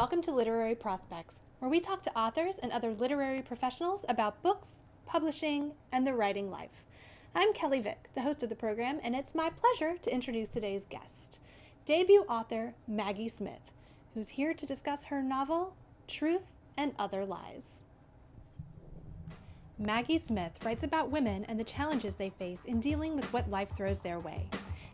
welcome to Literary Prospects, where we talk to authors and other literary professionals about books, publishing, and the writing life. I'm Kelley Vick, the host of the program, and it's my pleasure to introduce today's guest, debut author Maggie Smith, who's here to discuss her novel, Truth and Other Lies. Maggie Smith writes about women and the challenges they face in dealing with what life throws their way.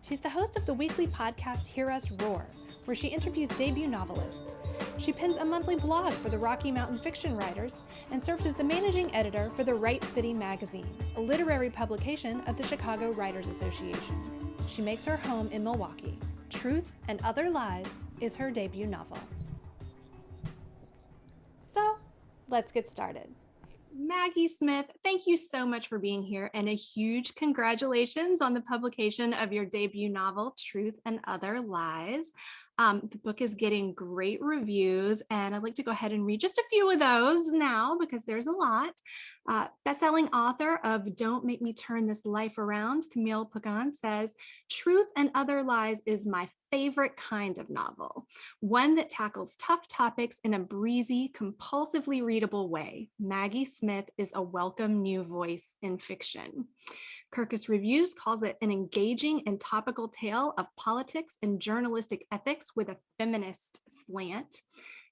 She's the host of the weekly podcast Hear Us Roar, where she interviews debut novelists. She pens a monthly blog for the Rocky Mountain Fiction Writers and serves as the managing editor for the Right City magazine, a literary publication of the Chicago Writers Association. She makes her home in Milwaukee. Truth and Other Lies is her debut novel. So, let's get started. Maggie Smith, thank you so much for being here, and a huge congratulations on the publication of your debut novel, Truth and Other Lies. The book is getting great reviews, and I'd like to go ahead and read just a few of those now because there's a lot. Best-selling author of Don't Make Me Turn This Life Around, Camille Pagan, says, Truth and Other Lies is my favorite kind of novel, one that tackles tough topics in a breezy, compulsively readable way. Maggie Smith is a welcome new voice in fiction. Kirkus Reviews calls it an engaging and topical tale of politics and journalistic ethics with a feminist slant.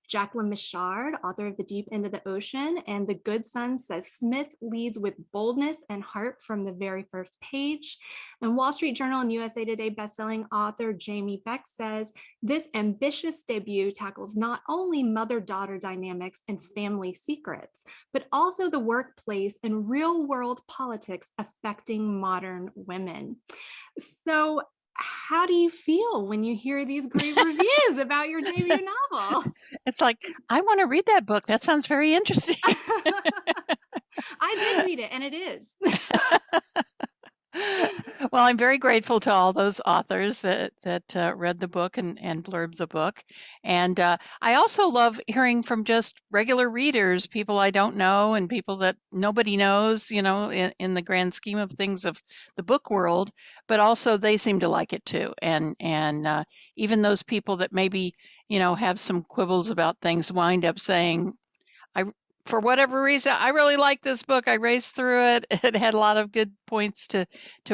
Jacqueline Michard, author of The Deep End of the Ocean and The Good Son, says Smith leads with boldness and heart from the very first page. And Wall Street Journal and USA Today bestselling author Jamie Beck says this ambitious debut tackles not only mother-daughter dynamics and family secrets, but also the workplace and real-world politics affecting modern women. So, how do you feel when you hear these great reviews about your debut novel? It's like, I want to read that book. That sounds very interesting. I did read it, and it is. Well, I'm very grateful to all those authors that read the book and blurbed the book. And I also love hearing from just regular readers, people I don't know and people that nobody knows, in the grand scheme of things of the book world, but also they seem to like it too. And even those people that maybe, have some quibbles about things wind up saying, for whatever reason, I really like this book. I raced through it. It had a lot of good points to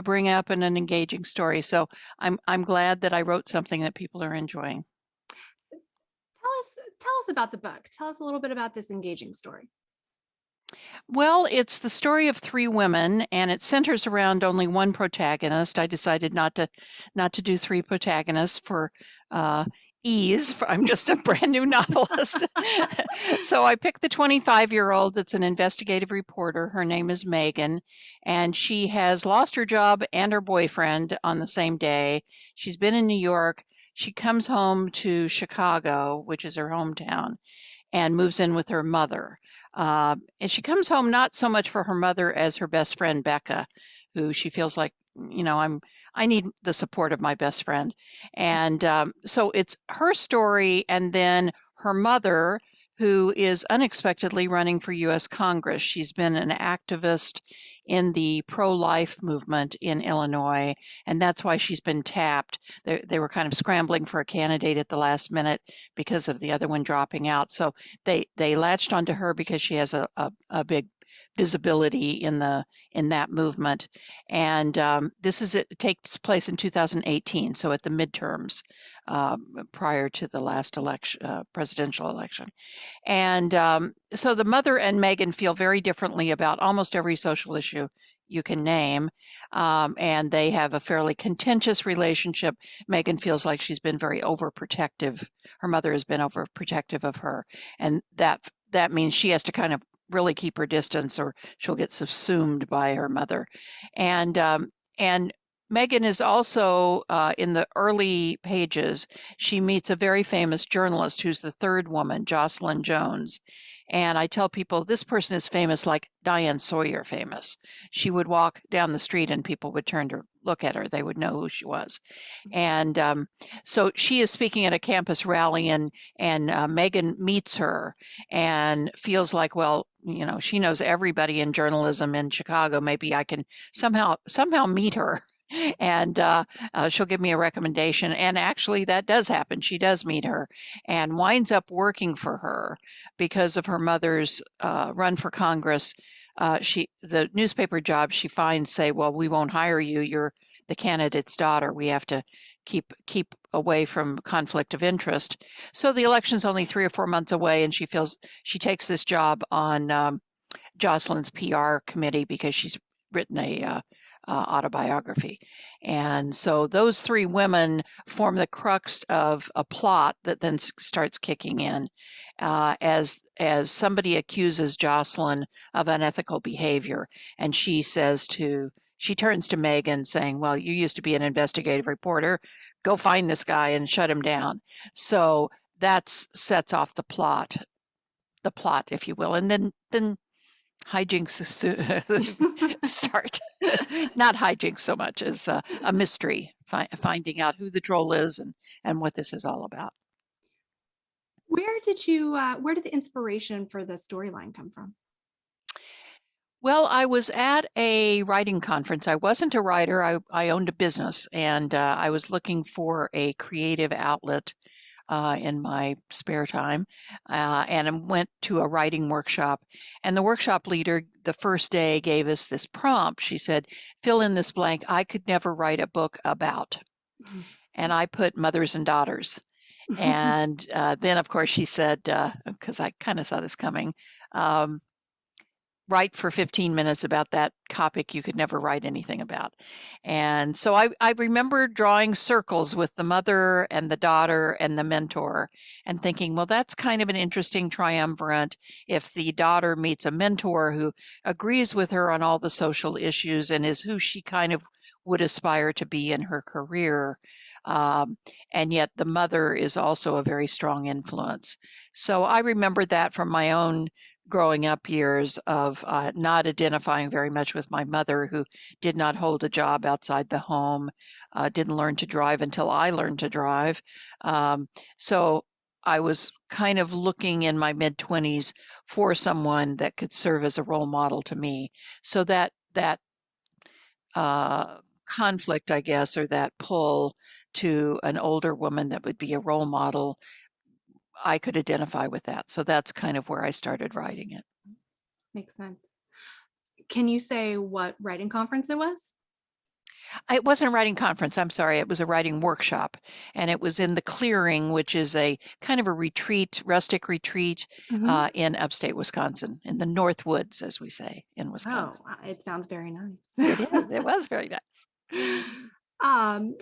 bring up and an engaging story. So I'm glad that I wrote something that people are enjoying. Tell us about the book. Tell us a little bit about this engaging story. Well, it's the story of three women, and it centers around only one protagonist. I decided not to do three protagonists for ease. I'm just a brand new novelist. So I picked the 25-year-old that's an investigative reporter. Her name is Megan, and she has lost her job and her boyfriend on the same day. She's been in New York. She comes home to Chicago, which is her hometown, and moves in with her mother. And she comes home not so much for her mother as her best friend, Becca, who she feels like, I need the support of my best friend. And so it's her story, and then her mother, who is unexpectedly running for U.S. Congress. She's been an activist in the pro-life movement in Illinois, and that's why she's been tapped. They were kind of scrambling for a candidate at the last minute because of the other one dropping out. So they latched onto her because she has a big visibility in that movement. And it takes place in 2018, so at the midterms prior to the last presidential election. And so the mother and Megan feel very differently about almost every social issue you can name, and they have a fairly contentious relationship. Megan feels like she's been very overprotective. Her mother has been overprotective of her, and that means she has to kind of really keep her distance or she'll get subsumed by her mother. And Megan is also, in the early pages, she meets a very famous journalist who's the third woman, Jocelyn Jones. And I tell people this person is famous like Diane Sawyer famous. She would walk down the street and people would turn to look at her. They would know who she was. And so she is speaking at a campus rally, and Megan meets her and feels like, well, she knows everybody in journalism in Chicago. Maybe I can somehow meet her. and she'll give me a recommendation. And actually, that does happen. She does meet her and winds up working for her because of her mother's run for Congress. The newspaper jobs she finds say, "Well, we won't hire you. You're the candidate's daughter. We have to keep away from conflict of interest." So the election's only 3 or 4 months away, and she feels she takes this job on Jocelyn's PR committee because she's written a autobiography. And so those three women form the crux of a plot that then starts kicking in as somebody accuses Jocelyn of unethical behavior, and she turns to Megan saying, "Well, you used to be an investigative reporter. Go find this guy and shut him down." So that sets off the plot, if you will, and then hijinks start. Not hijinks so much as a mystery, finding out who the troll is and what this is all about. Where did the inspiration for the storyline come from? Well, I was at a writing conference. I wasn't a writer. I owned a business, and I was looking for a creative outlet in my spare time, and I went to a writing workshop. And the workshop leader, the first day, gave us this prompt. She said, "Fill in this blank. I could never write a book about." And I put mothers and daughters. And then, of course, she said, because I kind of saw this coming, um, write for 15 minutes about that topic you could never write anything about. And so I remember drawing circles with the mother and the daughter and the mentor and thinking, well, that's kind of an interesting triumvirate if the daughter meets a mentor who agrees with her on all the social issues and is who she kind of would aspire to be in her career. And yet the mother is also a very strong influence. So I remember that from my own growing up years of not identifying very much with my mother, who did not hold a job outside the home, didn't learn to drive until I learned to drive. So I was kind of looking in my mid-20s for someone that could serve as a role model to me. So that conflict, I guess, or that pull to an older woman that would be a role model, I could identify with that. So that's kind of where I started writing it. Makes sense. Can you say what writing conference it was? It wasn't a writing conference, I'm sorry. It was a writing workshop. And it was in the Clearing, which is a kind of a retreat, rustic retreat Mhm. in upstate Wisconsin, in the North Woods, as we say in Oh, Wisconsin. it sounds very nice. It is. It was very nice. Um,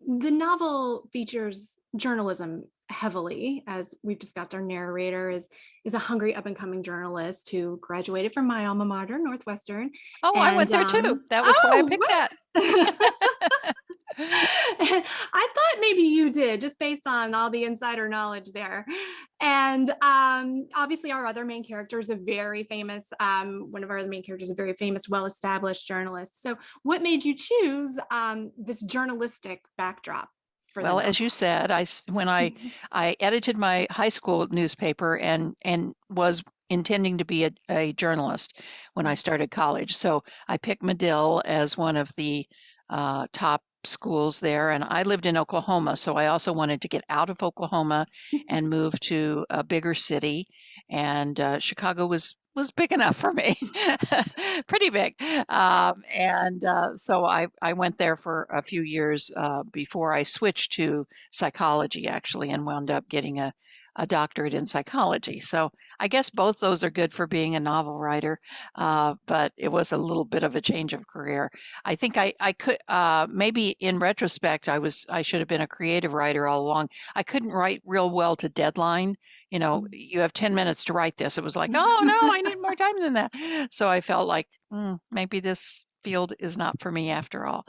the novel features journalism heavily. As we've discussed, our narrator is a hungry up and coming journalist who graduated from my alma mater, Northwestern. Oh, I went And there too. That was why I oh, picked that. what? I thought maybe you did, just based on all the insider knowledge there. And obviously, our other main character is a very famous, one of our other main characters, is a very famous, well-established journalist. So, what made you choose this journalistic backdrop for the Well, as you novel? said, when I edited my high school newspaper and was intending to be a journalist when I started college. So I picked Medill as one of the top schools there, and I lived in Oklahoma, so I also wanted to get out of Oklahoma and move to a bigger city. And Chicago was big enough for me, pretty big. And so I went there for a few years before I switched to psychology, actually, and wound up getting a doctorate in psychology. So I guess both those are good for being a novel writer, but it was a little bit of a change of career. I think I could maybe in retrospect I should have been a creative writer all along. I couldn't write real well to deadline. You have 10 minutes to write this. It was like, oh no, I need more time than that. So I felt like maybe this field is not for me after all.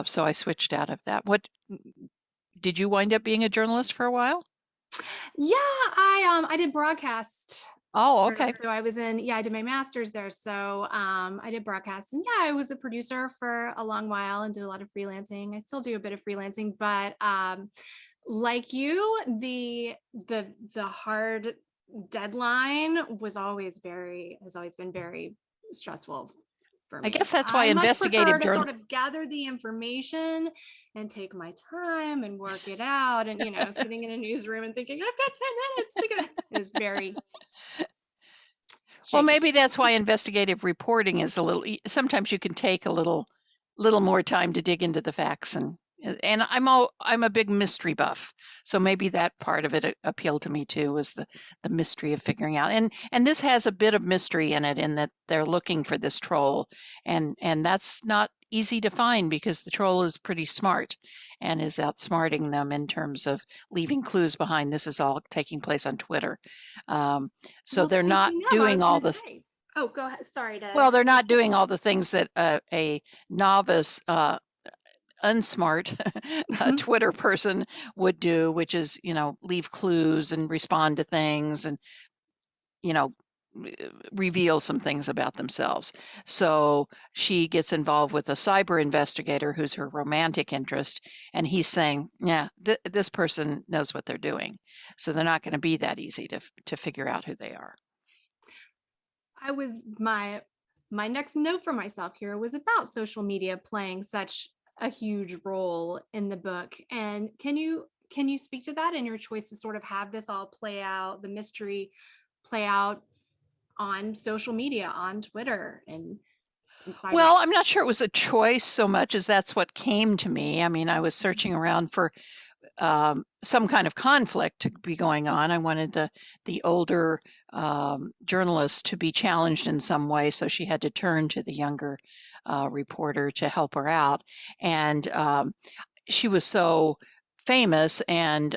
So I switched out of that. What did you wind up being a journalist for a while? Yeah, I did broadcast. Oh, okay. So I did my master's there. So I did broadcast, and yeah, I was a producer for a long while and did a lot of freelancing. I still do a bit of freelancing, but like you, the hard deadline has always been very stressful for I guess me. that's why I much prefer investigative to journal. sort of gather the information and take my time and work it out. And, sitting in a newsroom and thinking, I've got 10 minutes to get is very Well, shaky. maybe that's why investigative reporting is a little, sometimes you can take a little more time to dig into the facts and I'm a big mystery buff. So maybe that part of it appealed to me too, was the mystery of figuring out. And this has a bit of mystery in it in that they're looking for this troll and that's not easy to find because the troll is pretty smart and is outsmarting them in terms of leaving clues behind. This is all taking place on Twitter. So Well, they're not speaking of, I was doing all going to this. say, oh, go ahead. Sorry Well, to they're not interrupt. doing all the things that a novice, unsmart Twitter person would do, which is, leave clues and respond to things and, you know, reveal some things about themselves. So she gets involved with a cyber investigator who's her romantic interest, and he's saying, "Yeah, this person knows what they're doing." So they're not going to be that easy to figure out who they are. I was my next note for myself here was about social media playing such a huge role in the book. And can you speak to that and your choice to sort of have this all play out, the mystery play out on social media, on Twitter and in cyberspace? Well, I'm not sure it was a choice so much as that's what came to me. I mean, I was searching around for some kind of conflict to be going on. I wanted the older journalist to be challenged in some way, so she had to turn to the younger reporter to help her out. And she was so famous and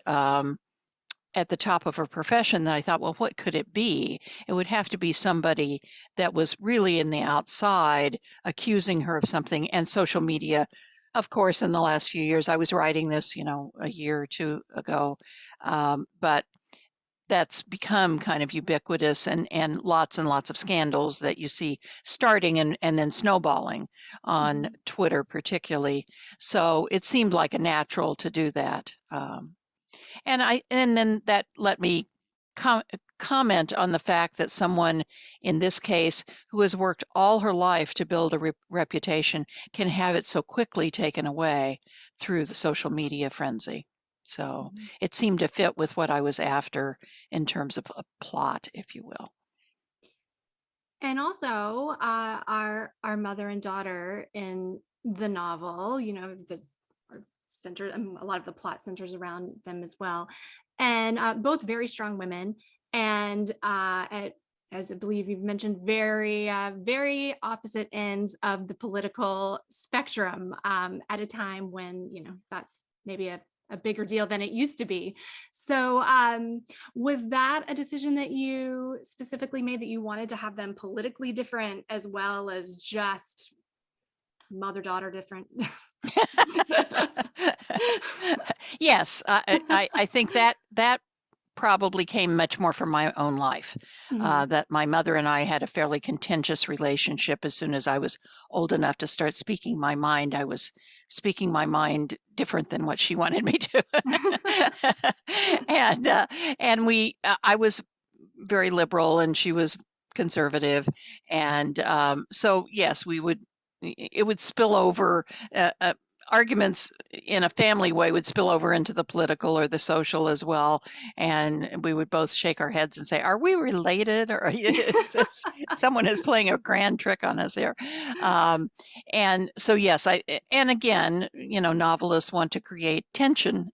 at the top of her profession that I thought, well, what could it be? It would have to be somebody that was really in the outside accusing her of something. And social media, of course, in the last few years, I was writing this, a year or two ago, but that's become kind of ubiquitous and lots of scandals that you see starting and then snowballing on Mhm. Twitter, particularly. So it seemed like a natural to do that. And then that let me com comment on the fact that someone, in this case, who has worked all her life to build a reputation can have it so quickly taken away through the social media frenzy. So Mhm. it seemed to fit with what I was after in terms of a plot, if you will. And also, our mother and daughter in the novel, that are centered, a lot of the plot centers around them as well, and both very strong women, and as I believe you've mentioned, very opposite ends of the political spectrum at a time when that's maybe a bigger deal than it used to be. So was that a decision that you specifically made, that you wanted to have them politically different as well as just mother-daughter different? Yes, I think that probably came much more from my own life. Mhm. That my mother and I had a fairly contentious relationship. As soon as I was old enough to start speaking my mind, I was speaking my mind different than what she wanted me to. and I was very liberal and she was conservative, and so yes, it would spill over. Arguments in a family way would spill over into the political or the social as well, and we would both shake our heads and say, "Are we related, or is this someone is playing a grand trick on us here?" Um, and so, yes, and again, novelists want to create tension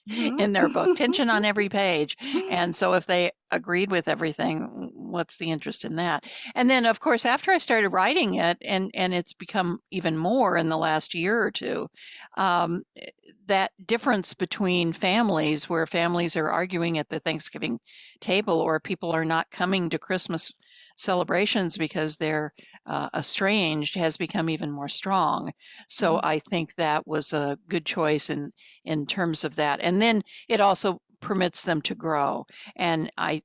Mhm. in their book, tension on every page. And so if they agreed with everything, what's the interest in that? And then of course, after I started writing it, and it's become even more in the last year or two, um, that difference between families where families are arguing at the Thanksgiving table or people are not coming to Christmas celebrations because they're estranged has become even more strong. So Mhm. I think that was a good choice in terms of that. And then it also permits them to grow. And I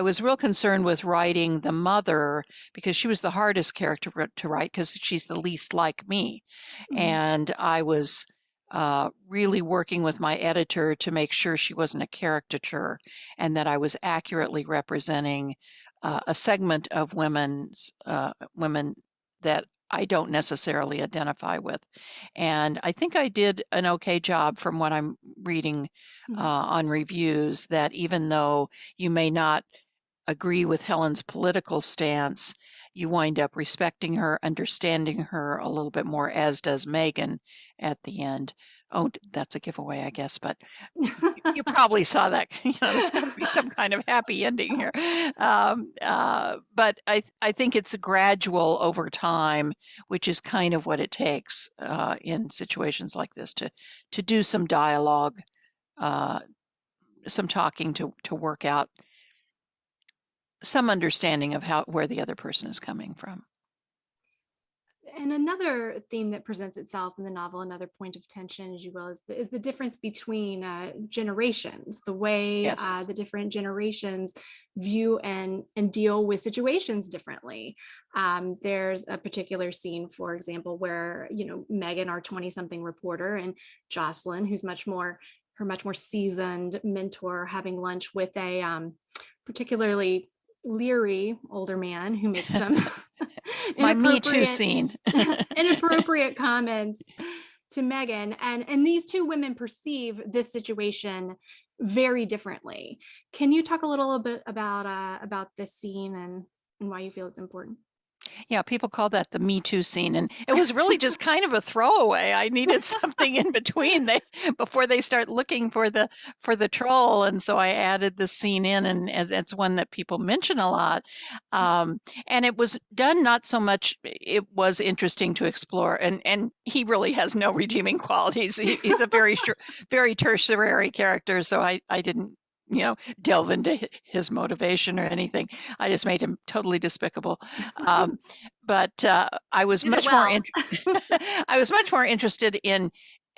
was real concerned with writing the mother because she was the hardest character to write because she's the least like me. Mhm. And I was really working with my editor to make sure she wasn't a caricature and that I was accurately representing a segment of women that I don't necessarily identify with. And I think I did an okay job from what I'm reading Mhm. on reviews, that even though you may not agree with Helen's political stance, you wind up respecting her, understanding her a little bit more, as does Megan at the end. Oh, that's a giveaway, I guess, but you probably saw that. There's got to be some kind of happy ending here. But I think it's gradual over time, which is kind of what it takes in situations like this to do some dialogue, uh, some talking to work out some understanding of where the other person is coming from. And another theme that presents itself in the novel, another point of tension, as you will, is the difference between generations, the way Yes. the different generations view and deal with situations differently. There's a particular scene, for example, where Megan, our 20-something reporter, and Jocelyn, who's her much more seasoned mentor, having lunch with a particularly leery older man who makes some My Me Too inappropriate scene. inappropriate comments to Megan, and these two women perceive this situation very differently. Can you talk a little bit about this scene and why you feel it's important? Yeah, people call that the Me Too scene, and it was really just kind of a throwaway. I needed something in between before they start looking for the troll, and so I added the scene in, and it's one that people mention a lot. And it was done not so much. It was interesting to explore, and he really has no redeeming qualities. He's a very tertiary character, so I didn't delve into his motivation or anything. I just made him totally despicable. Um, but I was Did it much more well. I was much more interested in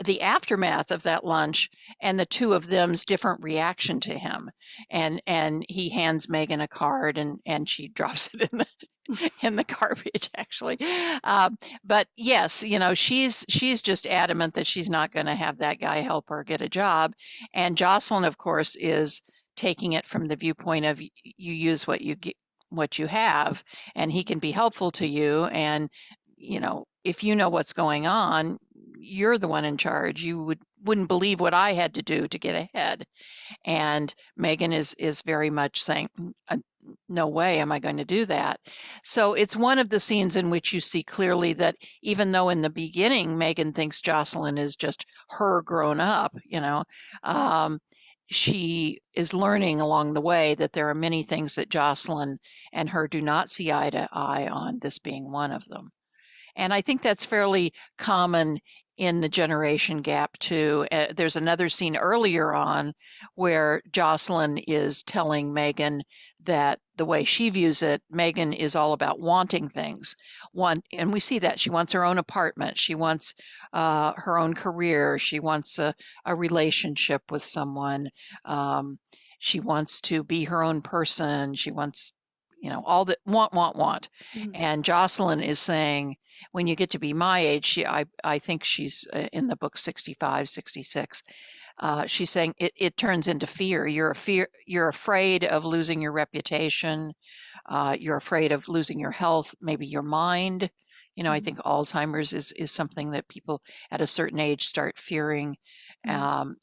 the aftermath of that lunch and the two of them's different reaction to him. And he hands Megan a card, and she drops it in the garbage, actually. But yes, she's just adamant that she's not going to have that guy help her get a job. And Jocelyn, of course, is taking it from the viewpoint of you use what you get, what you have, and he can be helpful to you. And if you know what's going on, you're the one in charge. You wouldn't believe what I had to do to get ahead. And Megan is very much saying, no way am I going to do that. So it's one of the scenes in which you see clearly that even though in the beginning Megan thinks Jocelyn is just her grown up, um, she is learning along the way that there are many things that Jocelyn and her do not see eye to eye on, this being one of them. And I think that's fairly common in the generation gap too. There's another scene earlier on where Jocelyn is telling Megan that the way she views it, Megan is all about wanting things. And we see that she wants her own apartment, she wants her own career, she wants a relationship with someone, she wants to be her own person, she wants, all that want. Mhm. And Jocelyn is saying, when you get to be my age, I think she's in the book 65, 66. She's saying it turns into fear. You're afraid of losing your reputation. You're afraid of losing your health, maybe your mind. I Mhm. think Alzheimer's is something that people at a certain age start fearing. Mhm.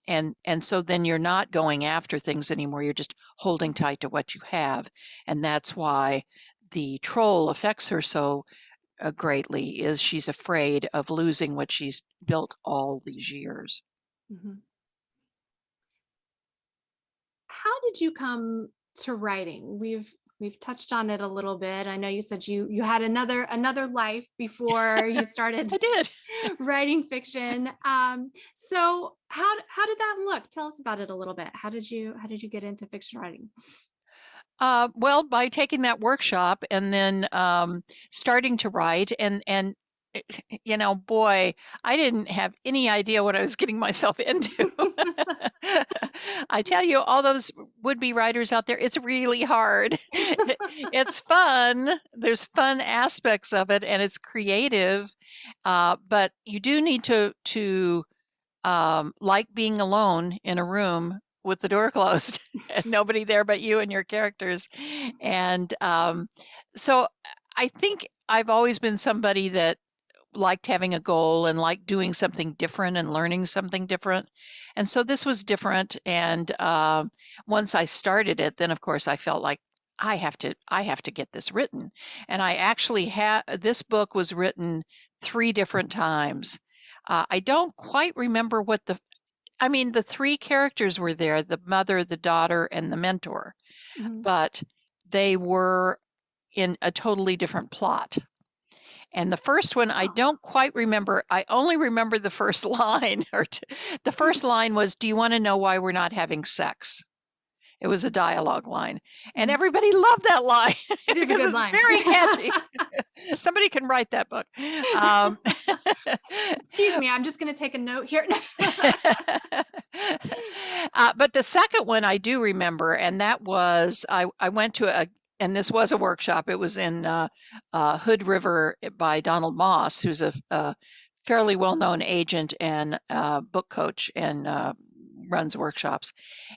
And so then you're not going after things anymore. You're just holding tight to what you have. And that's why the troll affects her so greatly, is she's afraid of losing what she's built all these years. Mhm. How did you come to writing? We've touched on it a little bit. I know you said you had another life before you started I did. writing fiction. So how did that look? Tell us about it a little bit. How did you get into fiction writing? Well, by taking that workshop and then starting to write, and boy, I didn't have any idea what I was getting myself into. I tell you, all those would-be writers out there, it's really hard. It's fun. There's fun aspects of it, and it's creative. But you do need to like being alone in a room with the door closed and nobody there but you and your characters. And so I think I've always been somebody that liked having a goal and liked doing something different and learning something different. And so this was different. And once I started it, then of course I felt like I have to get this written. And I actually had this book was written 3 different times. I don't quite remember what I mean, the 3 characters were there, the mother, the daughter, and the mentor, Mhm. but they were in a totally different plot. And the first one, I Oh. don't quite remember. I only remember the first line. The first line was, "Do you want to know why we're not having sex?" It was a dialogue line, and Mhm. everybody loved that line It is a because good it's line. very catchy. Somebody can write that book. Um, Excuse me, I'm just going to take a note here. but the second one I do remember, and that was I went to and this was a workshop. It was in Hood River by Donald Moss, who's a fairly well-known agent and book coach and runs workshops.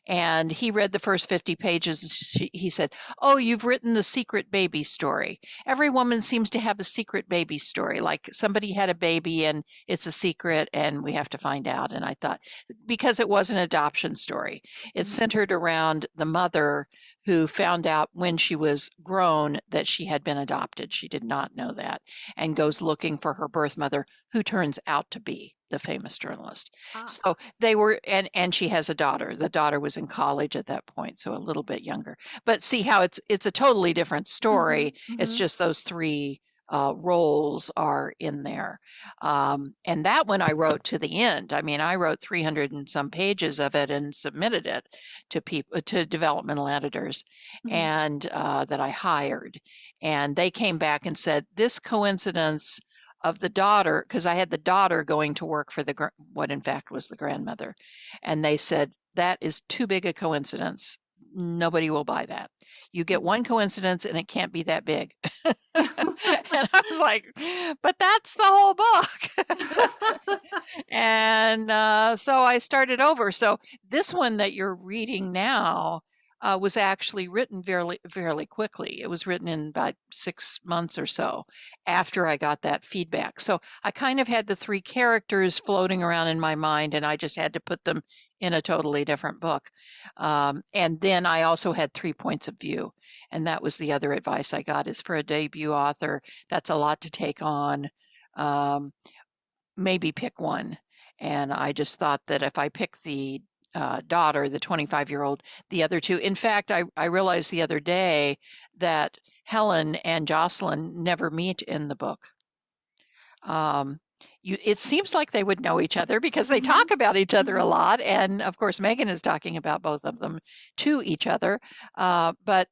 And he read the first 50 pages. He said, "Oh, you've written the secret baby story. Every woman seems to have a secret baby story, like somebody had a baby and it's a secret and we have to find out." And I thought, because it was an adoption story, it's Mhm. centered around the mother who found out when she was grown that she had been adopted. She did not know that, and goes looking for her birth mother, who turns out to be the famous journalist. Ah. So they were, and she has a daughter. The daughter was in college at that point, so a little bit younger. But see how it's a totally different story. Mhm, It's mhm, just those 3 roles are in there. And that one I wrote to the end. I mean, I wrote 300 and some pages of it and submitted it to people, to developmental editors, mhm. and that I hired. And they came back and said, this coincidence of the daughter, because I had the daughter going to work for what in fact was the grandmother, and they said, that is too big a coincidence. Nobody will buy that. You get one coincidence and it can't be that big. And I was like, but that's the whole book. And so I started over. So this one that you're reading now was actually written fairly, fairly quickly. It was written in about 6 months or so after I got that feedback. So I kind of had the 3 characters floating around in my mind, and I just had to put them in a totally different book. And then I also had 3 points of view. And that was the other advice I got, is for a debut author, that's a lot to take on. Um, Maybe pick one. And I just thought that if I pick the daughter, the 25-year-old, the other 2, in fact, I realized the other day that Helen and Jocelyn never meet in the book. It seems like they would know each other because they Mhm, talk about each other a mhm. lot. And of course, Megan is talking about both of them to each other. But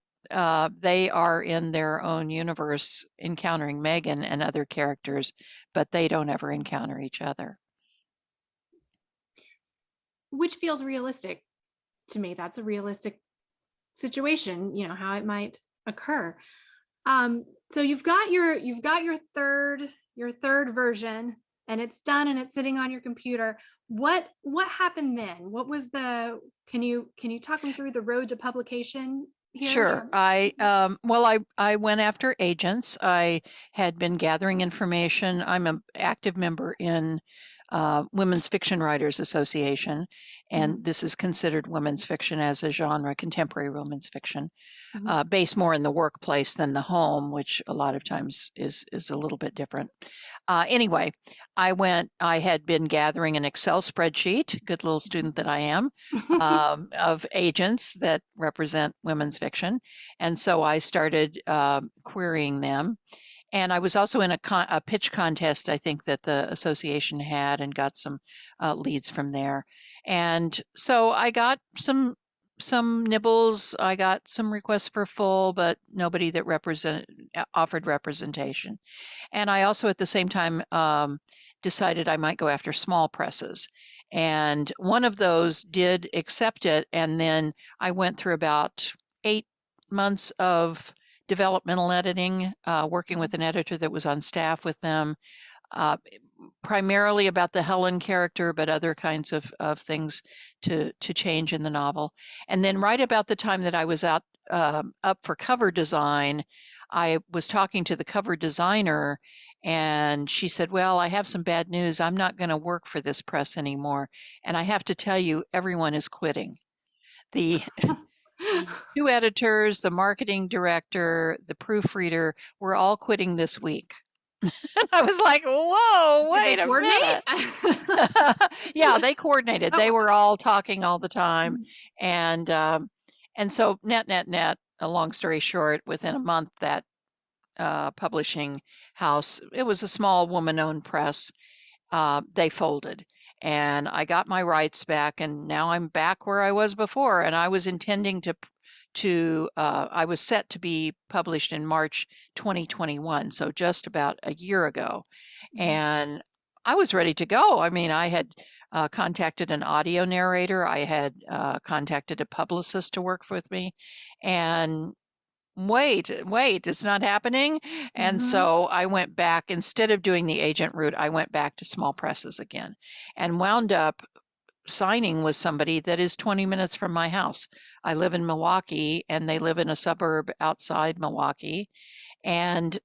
they are in their own universe encountering Megan and other characters, but they don't ever encounter each other. Which feels realistic to me. That's a realistic situation, how it might occur. So you've got your third version, and it's done and it's sitting on your computer. What happened then? What was the can you talk me through the road to publication here? Sure. I went after agents. I had been gathering information. I'm an active member in Women's Fiction Writers Association, Mhm, and this is considered women's fiction as a genre, contemporary women's fiction, mhm, based more in the workplace than the home, which a lot of times is a little bit different. Anyway, I had been gathering an Excel spreadsheet, good little student that I am, of agents that represent women's fiction. And so I started querying them. And I was also in a pitch contest, I think, that the association had, and got some leads from there. And so I got some nibbles. I got some requests for full, but nobody that offered representation. And I also, at the same time, decided I might go after small presses. And one of those did accept it. And then I went through about 8 months of developmental editing, working with an editor that was on staff with them, uh, primarily about the Helen character, but other kinds of things to change in the novel. And then right about the time that I was up for cover design, I was talking to the cover designer, and she said, "Well, I have some bad news. I'm not going to work for this press anymore." And I have to tell you, everyone is quitting. The the two editors, the marketing director, the proofreader, were all quitting this week. And I was like, "Whoa, Did they wait a coordinate? minute." Yeah, they coordinated. They Oh, were all talking all the time. mhm, And so net, a long story short, within a month, that publishing house, it was a small woman-owned press, they folded. And I got my rights back, and now I'm back where I was before. And I was intending I was set to be published in March 2021, so just about a year ago. mhm, And I was ready to go. I mean, I had contacted an audio narrator, I had contacted a publicist to work with me, and wait, it's not happening. And mhm, so I went back, instead of doing the agent route, I went back to small presses again and wound up signing with somebody that is 20 minutes from my house. I live in Milwaukee and they live in a suburb outside Milwaukee. And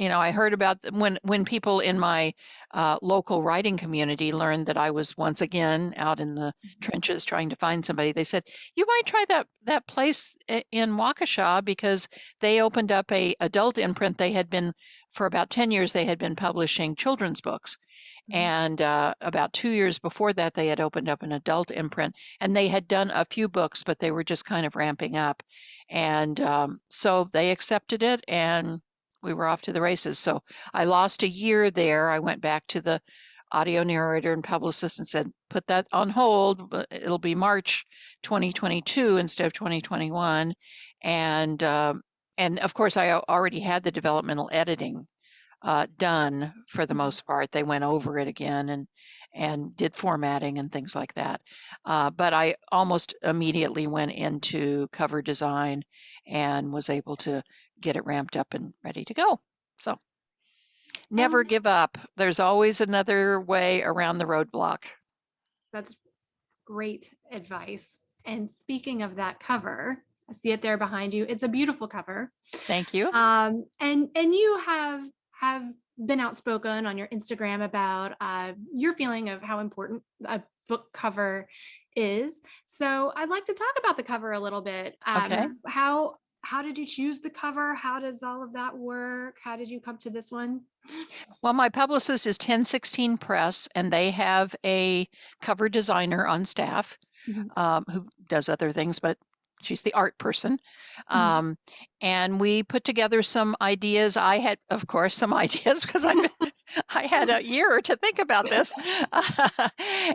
I heard about when people in my local writing community learned that I was once again out in the mhm, trenches trying to find somebody. They said, "You might try that place in Waukesha, because they opened up a adult imprint. They had been for about 10 years. They had been publishing children's books, mhm, and about 2 years before that, they had opened up an adult imprint, and they had done a few books, but they were just kind of ramping up, and so they accepted it and." We were off to the races. So I lost a year there. I went back to the audio narrator and publicist and said, "Put that on hold. But it'll be March 2022 instead of 2021." And of course, I already had the developmental editing done for the mhm. most part. They went over it again and did formatting and things like that. But I almost immediately went into cover design and was able to get it ramped up and ready to go. So never And give up. There's always another way around the roadblock. that's great advice. And speaking of that cover, I see it there behind you. It's a beautiful cover. Thank you. And you have been outspoken on your Instagram about your feeling of how important a book cover is. So I'd like to talk about the cover a little bit. Okay. How did you choose the cover? How does all of that work? How did you come to this one? Well, my publicist is 1016 Press, and they have a cover designer on staff, Mhm, who does other things, but she's the art person. mhm. Um, and we put together some ideas. I had, of course, some ideas because I had a year to think about this,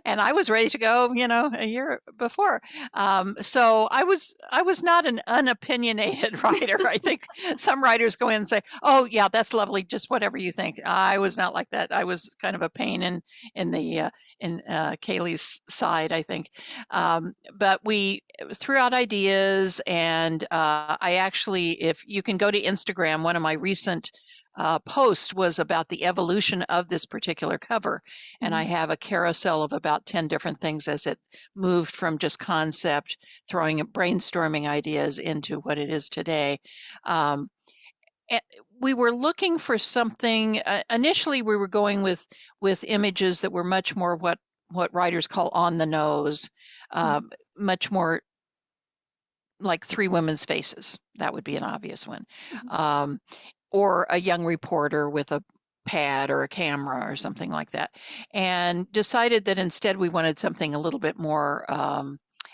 and I was ready to go, a year before. So I was not an unopinionated writer. I think some writers go in and say, "Oh, yeah, that's lovely, just whatever you think." I was not like that. I was kind of a pain in the in Kelley's side, I think. But we threw out ideas, and I actually, if you can go to Instagram, one of my recent post was about the evolution of this particular cover. And I Mhm, have a carousel of about 10 different things as it moved from just concept, brainstorming ideas into what it is today. Um, eh, we were looking for something. Initially, we were going with images that were much more what writers call on the nose, uh, mhm, much more like three women's faces. That would be an obvious one. mhm, Um, or a young reporter with a pad or a camera or something like that. And decided that instead we wanted something a little bit more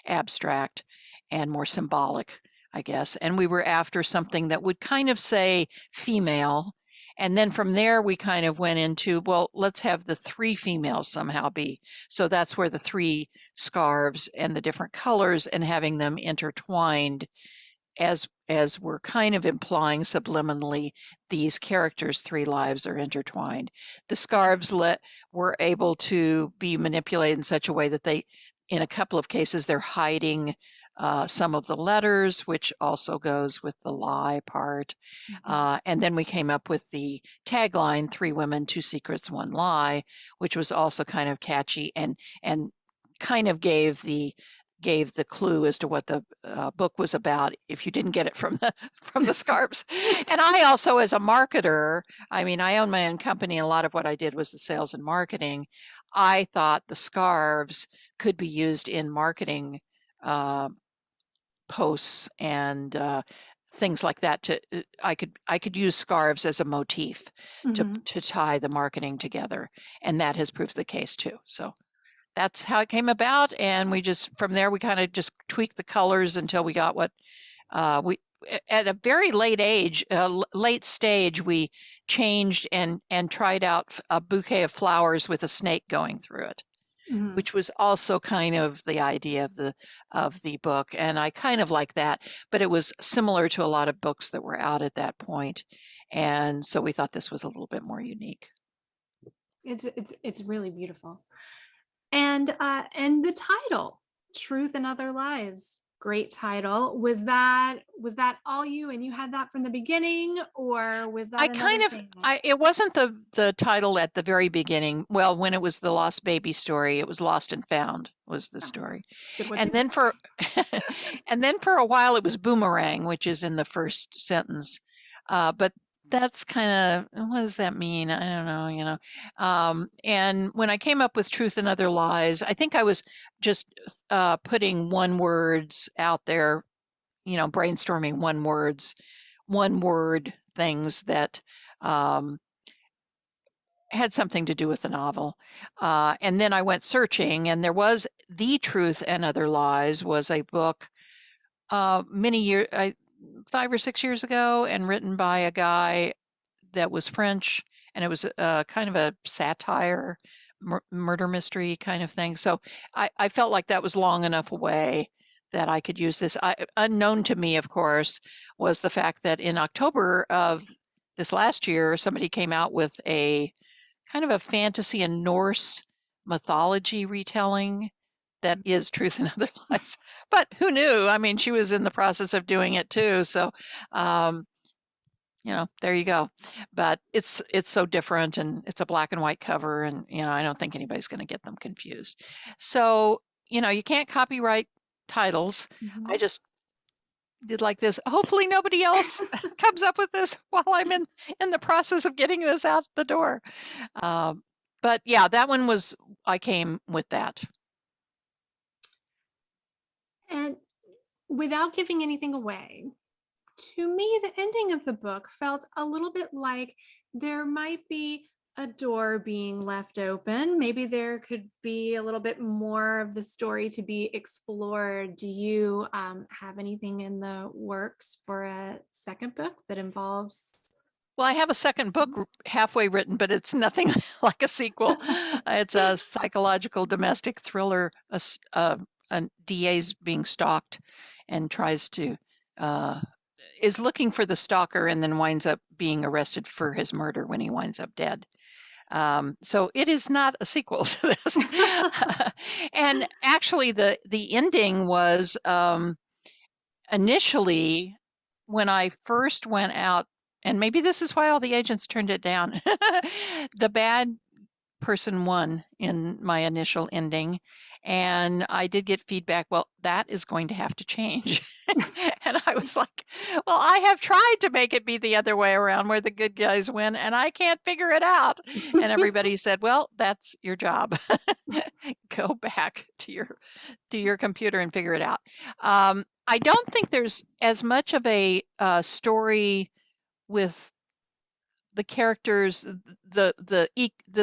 abstract and more symbolic, I guess. And we were after something that would kind of say female. And then from there, we kind of went into, well, let's have the three females somehow be. So that's where the three scarves and the different colors and having them intertwined, as we're kind of implying subliminally, these characters' three lives are intertwined. The scarves were able to be manipulated in such a way that in a couple of cases, they're hiding some of the letters, which also goes with the lie part. mhm, And then we came up with the tagline, "Three women, two secrets, one lie," which was also kind of catchy and kind of gave the gave the clue as to what the book was about if you didn't get it from the from the scarves. And I also, as a marketer, I mean, I own my own company, and a lot of what I did was the sales and marketing. I thought the scarves could be used in marketing posts and things like that. I could use scarves as a motif to tie the marketing together, and that has proved the case too. So that's how it came about, and we just from there we kind of just tweaked the colors until we got what we at a very late stage we changed and tried out a bouquet of flowers with a snake going through it, which was also kind of the idea of the book, and I kind of like that, but it was similar to a lot of books that were out at that point, and so we thought this was a little bit more unique. It's really beautiful. And the title, Truth and Other Lies, great title. Was that all you, and you had that from the beginning, or was that I another kind of, thing? it wasn't the title at the very beginning. Well, when it was the lost baby story, it was Lost and Found was the Oh, story. it's a good one And too. then for and then for a while it was Boomerang, which is in the first sentence. But that's kind of, what does that mean? I don't know, you know. And when I came up with Truth and Other Lies, I think I was just putting one words out there, you know, brainstorming one word things that um, had something to do with the novel. And then I went searching, and there was The Truth and Other Lies was a book many years, 5 or 6 years ago, and written by a guy that was French, and it was kind of a satire, murder mystery kind of thing. So I felt like that was long enough away that I could use this. Unknown to me, of course, was the fact that in October of this last year, somebody came out with a kind of a fantasy and Norse mythology retelling that is Truth and Other Lies. But who knew? I mean, she was in the process of doing it too. So, um, you know, there you go. But it's so different, and it's a black and white cover, and you know, I don't think anybody's going to get them confused. So, you know, you can't copyright titles. I just did like this. Hopefully nobody else comes up with this while I'm in the process of getting this out the door. But yeah, that one was, I came with that. And without giving anything away, to me, the ending of the book felt a little bit like there might be a door being left open. Maybe there could be a little bit more of the story to be explored. Do you have anything in the works for a second book that involves? Well, I have a second book halfway written, but it's nothing like a sequel. It's a psychological domestic thriller. A DA's being stalked and tries to is looking for the stalker, and then winds up being arrested for his murder when he winds up dead. So it is not a sequel to this. And actually, the ending was initially when I first went out, and maybe this is why all the agents turned it down. The bad person won in my initial ending, and I did get feedback, well, that is going to have to change. And I was like, well, I have tried to make it be the other way around where the good guys win, and I can't figure it out. And everybody said, well, that's your job. Go back to your computer and figure it out. I don't think there's as much of a story with the characters, the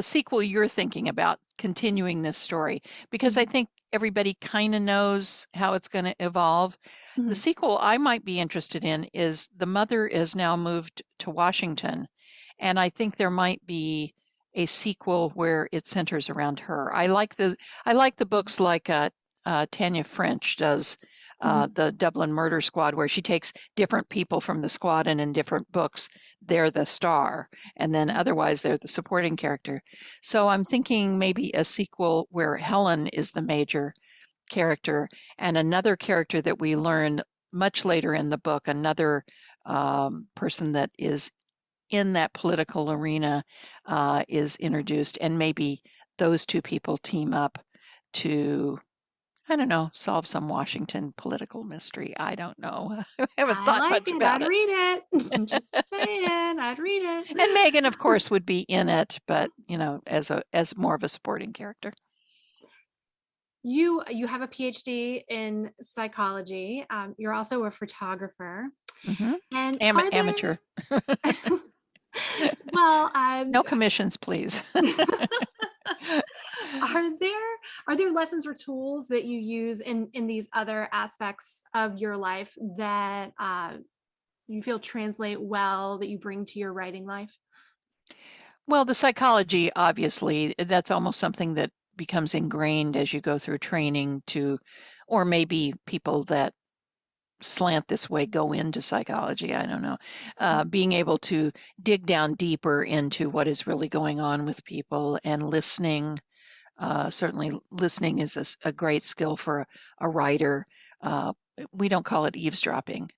sequel you're thinking about continuing this story, because I think everybody kind of knows how it's going to evolve. The sequel I might be interested in is the mother is now moved to Washington, and I think there might be a sequel where it centers around her. I like the books like Tanya French does, the Dublin Murder Squad, where she takes different people from the squad, and in different books they're the star, and then otherwise they're the supporting character. So I'm thinking maybe a sequel where Helen is the major character, and another character that we learn much later in the book, another person that is in that political arena is introduced, and maybe those two people team up to I don't know, solve some Washington political mystery. I don't know. I haven't I thought like much it. about I'd it. read it. Just saying, I'd read it. And Megan, of course, would be in it, but as more of a supporting character. You have a PhD in psychology. You're also a photographer. Hmm. And are Amateur. there well, No commissions, please. are there are there lessons or tools that you use in these other aspects of your life that you feel translate well that you bring to your writing life? Well, the psychology, obviously, that's almost something that becomes ingrained as you go through training to, or maybe people that slant this way go into psychology. I don't know. Being able to dig down deeper into what is really going on with people and listening. Certainly, listening is a great skill for a writer. Uh, we don't call it eavesdropping.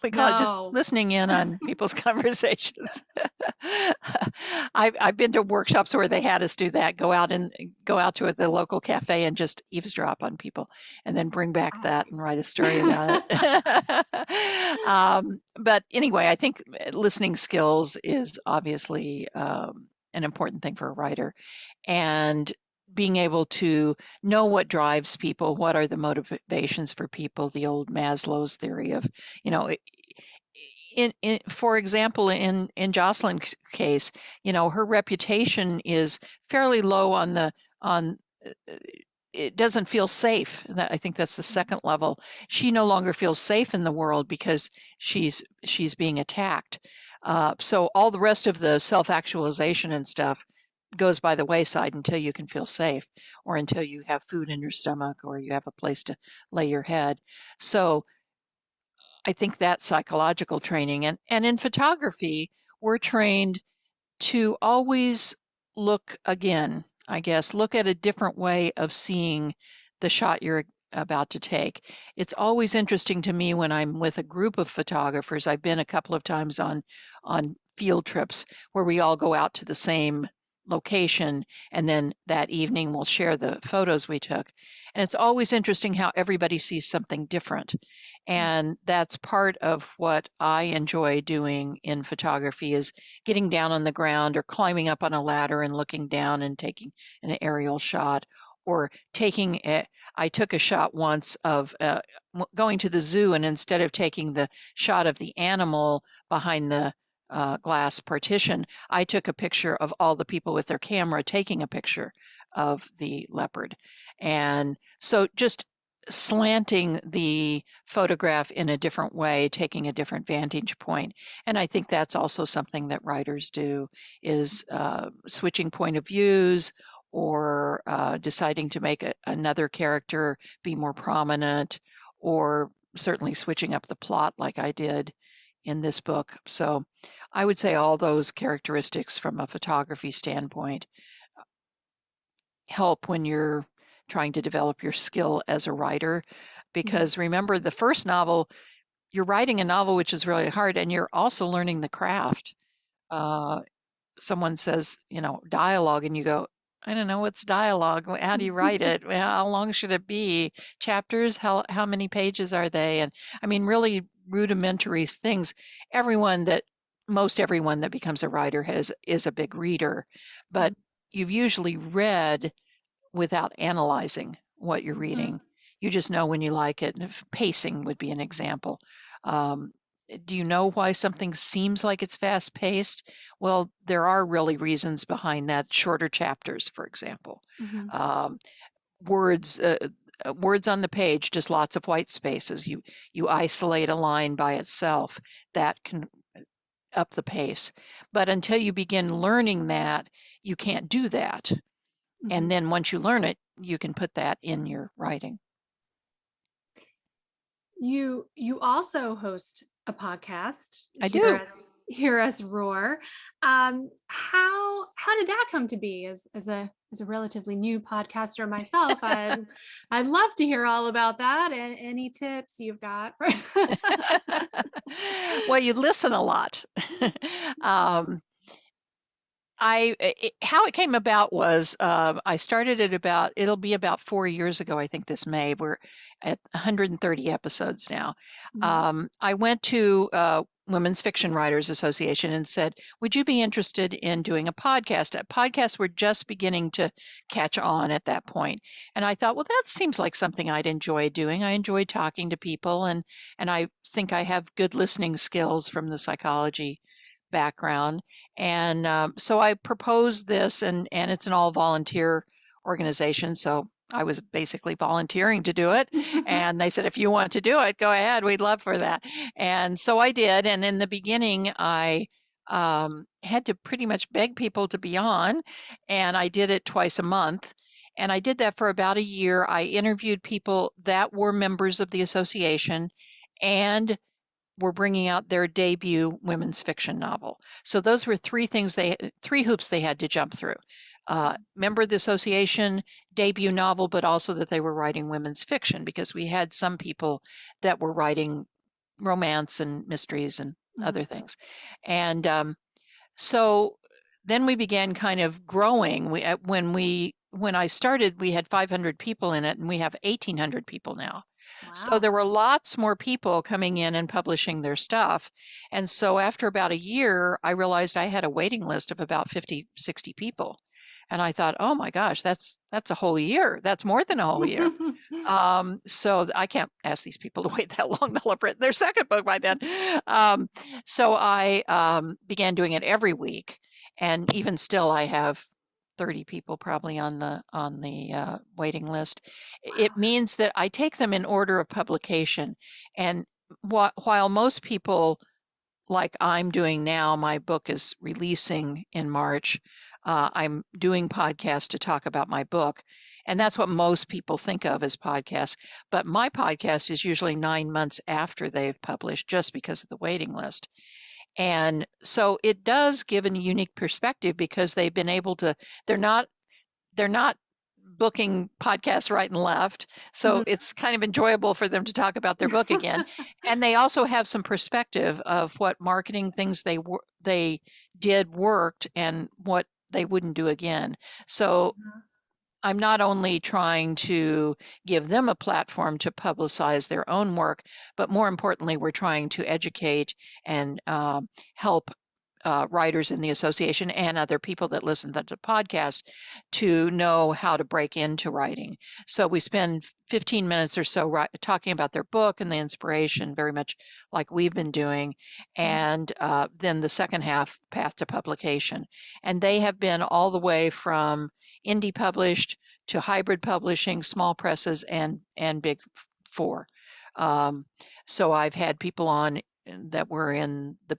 We call it just No. listening in on people's conversations. I've been to workshops where they had us do that, go out to the local cafe and just eavesdrop on people, and then bring back that and write a story about it. But anyway, I think listening skills is obviously an important thing for a writer, and being able to know what drives people, what are the motivations for people, the old Maslow's theory of, you know, for example, in Jocelyn's case, her reputation is fairly low on uh, it doesn't feel safe. I think that's the second level. She no longer feels safe in the world because she's being attacked. So all the rest of the self-actualization and stuff goes by the wayside until you can feel safe, or until you have food in your stomach, or you have a place to lay your head. So I think that psychological training, and in photography, we're trained to always look again, I guess, look at a different way of seeing the shot you're about to take. It's always interesting to me when I'm with a group of photographers. I've been a couple of times on field trips where we all go out to the same location, and then that evening we'll share the photos we took. And it's always interesting how everybody sees something different. And that's part of what I enjoy doing in photography, is getting down on the ground or climbing up on a ladder and looking down and taking an aerial shot, or I took a shot once of going to the zoo, and instead of taking the shot of the animal behind the glass partition, I took a picture of all the people with their camera taking a picture of the leopard. And so just slanting the photograph in a different way, taking a different vantage point. And I think that's also something that writers do, is switching point of views, or deciding to make another character be more prominent, or certainly switching up the plot like I did in this book. So I would say all those characteristics from a photography standpoint help when you're trying to develop your skill as a writer. Because remember, the first novel, you're writing a novel, which is really hard, and you're also learning the craft. Uh, Someone says, dialogue, and you go, I don't know, what's dialogue? How do you write it? How long should it be? Chapters? How many pages are they? And I mean, really rudimentary things. Most everyone that becomes a writer is a big reader, but you've usually read without analyzing what you're reading. You just know when you like it. And if pacing would be an example. Um, do you know why something seems like it's fast paced? Well, there are really reasons behind that. Shorter chapters, for example. Mm-hmm. Um, words. Words on the page, just lots of white spaces. You isolate a line by itself. That can up the pace. But until you begin learning that, you can't do that. Mm-hmm. And then once you learn it, you can put that in your writing. You also host a podcast. I do. Hear us roar. How did that come to be? As a relatively new podcaster myself, I'd love to hear all about that, and any tips you've got. Well, you listen a lot. um, how it came about was I started it it'll be about 4 years ago, I think this May. We're at 130 episodes now. I went to Women's Fiction Writers Association and said, would you be interested in doing a podcast? Podcasts were just beginning to catch on at that point. And I thought, well, that seems like something I'd enjoy doing. I enjoy talking to people, and I think I have good listening skills from the psychology background. And so I proposed this, and it's an all volunteer organization. So I was basically volunteering to do it. And they said, if you want to do it, go ahead. We'd love for that. And so I did. And in the beginning, I had to pretty much beg people to be on, and I did it twice a month. And I did that for about a year. I interviewed people that were members of the association and were bringing out their debut women's fiction novel. So those were three hoops they had to jump through. Member of the association, debut novel, but also that they were writing women's fiction, because we had some people that were writing romance and mysteries and other things. And so then we began kind of growing. When I started, we had 500 people in it, and we have 1,800 people now. Wow. So there were lots more people coming in and publishing their stuff. And so after about a year, I realized I had a waiting list of about 50, 60 people. And I thought, oh my gosh, that's a whole year. That's more than a whole year. So I can't ask these people to wait that long. They'll have written their second book by then. So I began doing it every week. And even still, I have 30 people probably on the waiting list. It means that I take them in order of publication. And while most people, like I'm doing now, my book is releasing in March. I'm doing podcasts to talk about my book. And that's what most people think of as podcasts. But my podcast is usually 9 months after they've published, just because of the waiting list. And so it does give a unique perspective, because they've been able to, they're not booking podcasts right and left. So it's kind of enjoyable for them to talk about their book again. And they also have some perspective of what marketing things they did worked and what they wouldn't do again. So I'm not only trying to give them a platform to publicize their own work, but more importantly, we're trying to educate and help writers in the association and other people that listen to the podcast to know how to break into writing. So we spend 15 minutes or so talking about their book and the inspiration, very much like we've been doing, and then the second half, path to publication. And they have been all the way from indie published to hybrid publishing, small presses, and big four. So I've had people on that were on the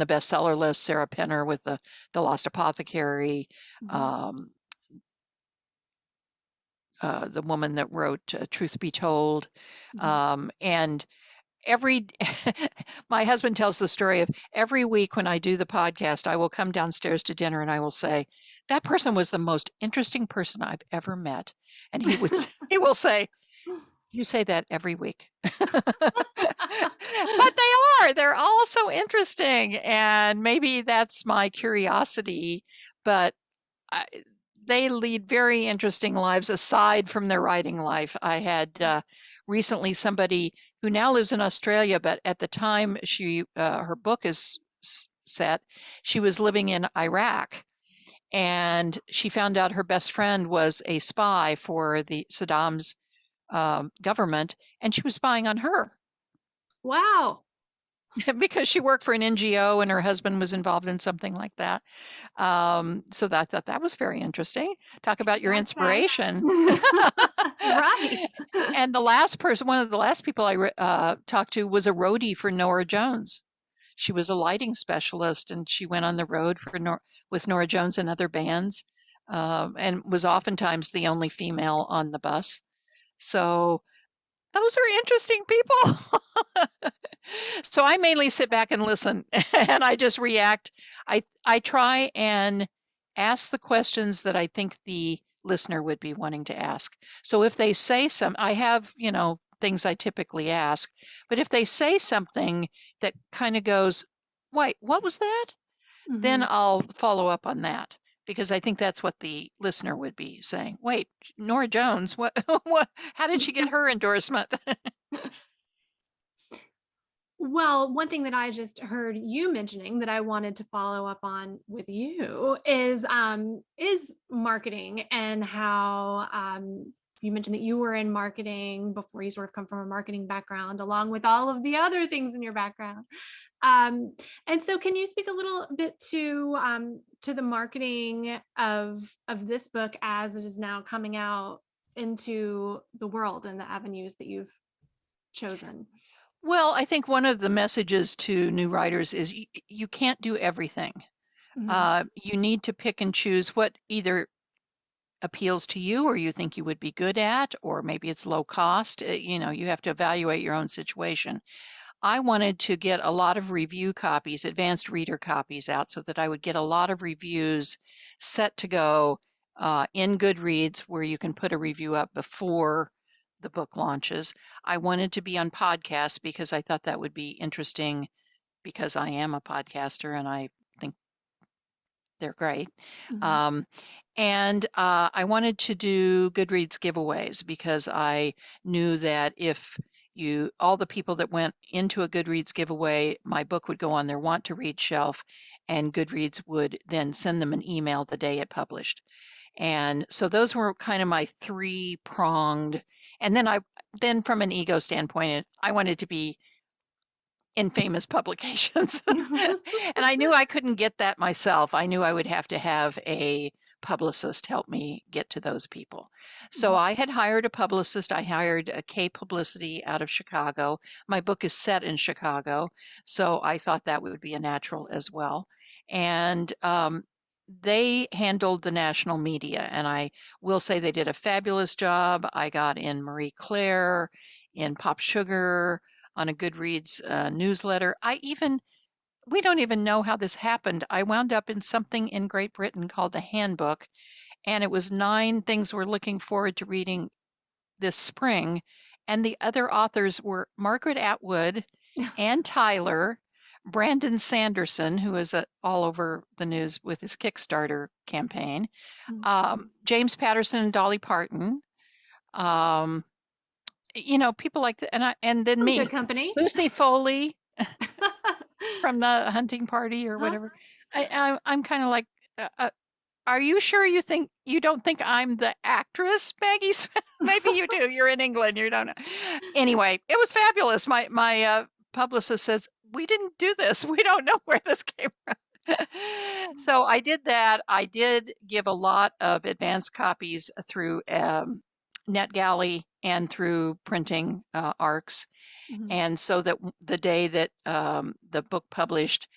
bestseller list. Sarah Penner with the Lost Apothecary, the woman that wrote Truth Be Told, and my husband tells the story of every week when I do the podcast, I will come downstairs to dinner and I will say, that person was the most interesting person I've ever met. And he will say, you say that every week. But they're all so interesting. And maybe that's my curiosity, but they lead very interesting lives aside from their writing life. I had recently somebody who now lives in Australia, but at the time her book is set, she was living in Iraq, and she found out her best friend was a spy for the Saddam's government, and she was spying on her. Wow. Because she worked for an NGO and her husband was involved in something like that. So I thought that was very interesting. Talk about your inspiration. Right. And one of the last people I talked to was a roadie for Norah Jones. She was a lighting specialist, and she went on the road with Norah Jones and other bands, and was oftentimes the only female on the bus. So those are interesting people. So I mainly sit back and listen, and I just react. I try and ask the questions that I think the listener would be wanting to ask. So if they say I have, things I typically ask, but if they say something that kind of goes, wait, what was that? then Mhm. I'll follow up on that because I think that's what the listener would be saying. Wait, Nora Jones, what, what, how did she get her endorsement? Well, one thing that I just heard you mentioning that I wanted to follow up on with you is marketing and how you mentioned that you were in marketing before you sort of come from a marketing background, along with all of the other things in your background. Um, and so, can you speak a little bit to the marketing of this book as it is now coming out into the world and the avenues that you've chosen? Well, I think one of the messages to new writers is you can't do everything. Mhm. You need to pick and choose what either appeals to you or you think you would be good at, or maybe it's low cost. You have to evaluate your own situation. I wanted to get a lot of review copies, advanced reader copies out so that I would get a lot of reviews set to go in Goodreads where you can put a review up before the book launches. I wanted to be on podcasts because I thought that would be interesting because I am a podcaster and I think they're great. Mhm. Um, and I wanted to do Goodreads giveaways because I knew that if all the people that went into a Goodreads giveaway, my book would go on their want to read shelf, and Goodreads would then send them an email the day it published. And so those were kind of my three pronged. And then from an ego standpoint, I wanted to be in famous publications. And I knew I couldn't get that myself. I knew I would have to have a publicist help me get to those people. So Mhm. I had hired a publicist. I hired a K Publicity out of Chicago. My book is set in Chicago, so I thought that would be a natural as well. And they handled the national media, and I will say they did a fabulous job. I got in Marie Claire, in Pop Sugar, on a Goodreads newsletter. We don't even know how this happened. I wound up in something in Great Britain called the Handbook, and it was 9 things we're looking forward to reading this spring. And the other authors were Margaret Atwood, Ann Tyler, Brandon Sanderson, who is all over the news with his Kickstarter campaign, James Patterson and Dolly Parton, um, people like that, and then Some good me, company. Lucy Foley from the hunting party or Huh? whatever. I'm kind of like, are you sure you don't think I'm the actress, Maggie Smith? Maybe you do. You're in England. You don't know. Anyway, it was fabulous. My publicist says we didn't do this. We don't know where this came from. So I did that. I did give a lot of advanced copies through NetGalley and through printing ARCs. Mhm. And so that the day that the book published,